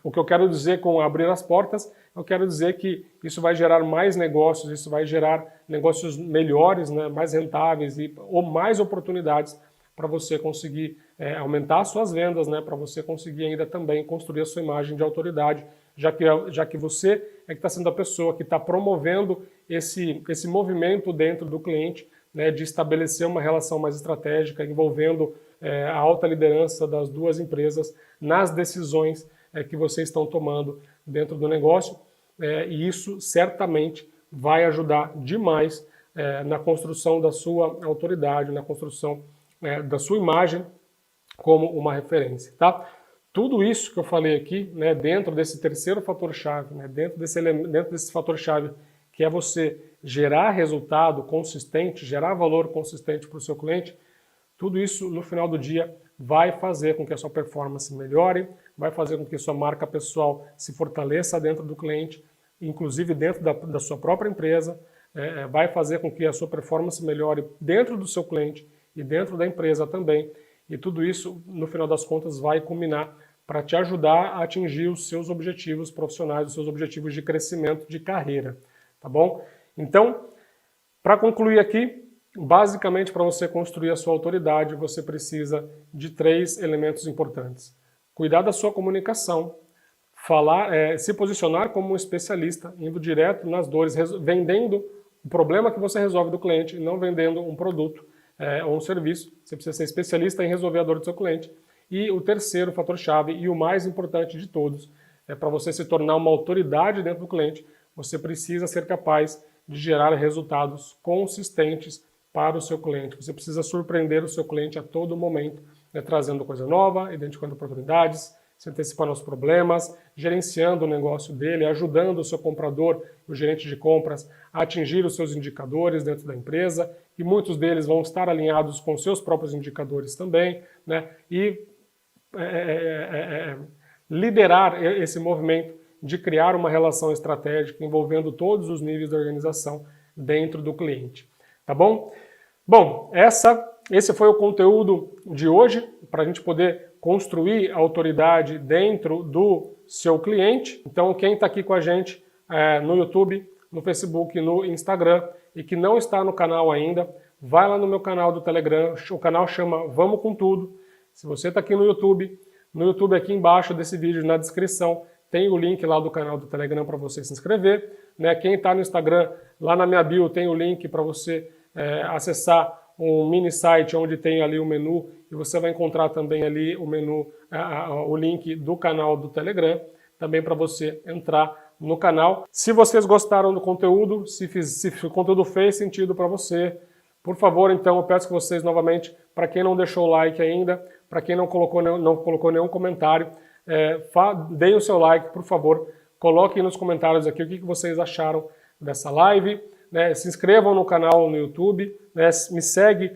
o que eu quero dizer com abrir as portas, eu quero dizer que isso vai gerar mais negócios, isso vai gerar negócios melhores, né, mais rentáveis ou mais oportunidades para você conseguir aumentar as suas vendas, né, para você conseguir ainda também construir a sua imagem de autoridade já que você é que está sendo a pessoa que está promovendo esse movimento dentro do cliente, né, de estabelecer uma relação mais estratégica envolvendo a alta liderança das duas empresas nas decisões que vocês estão tomando dentro do negócio, e isso certamente vai ajudar demais na construção da sua autoridade, na construção da sua imagem como uma referência, tá? Tudo isso que eu falei aqui, né, dentro desse terceiro fator-chave, né, dentro desse fator-chave que é você gerar resultado consistente, gerar valor consistente para o seu cliente, tudo isso no final do dia vai fazer com que a sua performance melhore, vai fazer com que a sua marca pessoal se fortaleça dentro do cliente, inclusive dentro da sua própria empresa, vai fazer com que a sua performance melhore dentro do seu cliente e dentro da empresa também. E tudo isso, no final das contas, vai culminar para te ajudar a atingir os seus objetivos profissionais, os seus objetivos de crescimento de carreira, tá bom? Então, para concluir aqui, basicamente para você construir a sua autoridade, você precisa de 3 elementos importantes. Cuidar da sua comunicação, se posicionar como um especialista, indo direto nas dores, vendendo o problema que você resolve do cliente, e não vendendo um produto ou um serviço. Você precisa ser especialista em resolver a dor do seu cliente. E o terceiro fator-chave, e o mais importante de todos, para você se tornar uma autoridade dentro do cliente, você precisa ser capaz de gerar resultados consistentes para o seu cliente. Você precisa surpreender o seu cliente a todo momento, né, trazendo coisa nova, identificando oportunidades, se antecipando aos problemas, gerenciando o negócio dele, ajudando o seu comprador, o gerente de compras, a atingir os seus indicadores dentro da empresa, e muitos deles vão estar alinhados com seus próprios indicadores também, né, e liderar esse movimento de criar uma relação estratégica envolvendo todos os níveis da organização dentro do cliente. Tá bom? Bom, esse foi o conteúdo de hoje, para a gente poder construir a autoridade dentro do seu cliente. Então, quem está aqui com a gente no YouTube, no Facebook, no Instagram e que não está no canal ainda, vai lá no meu canal do Telegram, o canal chama Vamos Com Tudo. Se você está aqui no YouTube aqui embaixo desse vídeo, na descrição, tem o link lá do canal do Telegram para você se inscrever. Né? Quem está no Instagram, lá na minha bio tem o link para você acessar um mini site onde tem ali o menu, e você vai encontrar também ali o menu, o link do canal do Telegram, também para você entrar no canal. Se vocês gostaram do conteúdo, se o conteúdo fez sentido para você, por favor, então, eu peço que vocês novamente, para quem não deixou o like ainda, para quem não colocou nenhum comentário, deem o seu like, por favor, coloquem nos comentários aqui o que vocês acharam dessa live, né? Se inscrevam no canal no YouTube, né? Me segue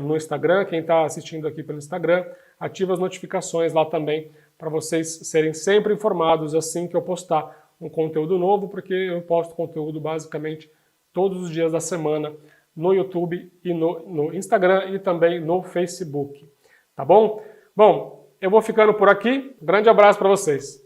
no Instagram, quem está assistindo aqui pelo Instagram, ativa as notificações lá também, para vocês serem sempre informados assim que eu postar um conteúdo novo, porque eu posto conteúdo basicamente todos os dias da semana no YouTube e no Instagram e também no Facebook. Tá bom? Bom, eu vou ficando por aqui. Grande abraço para vocês.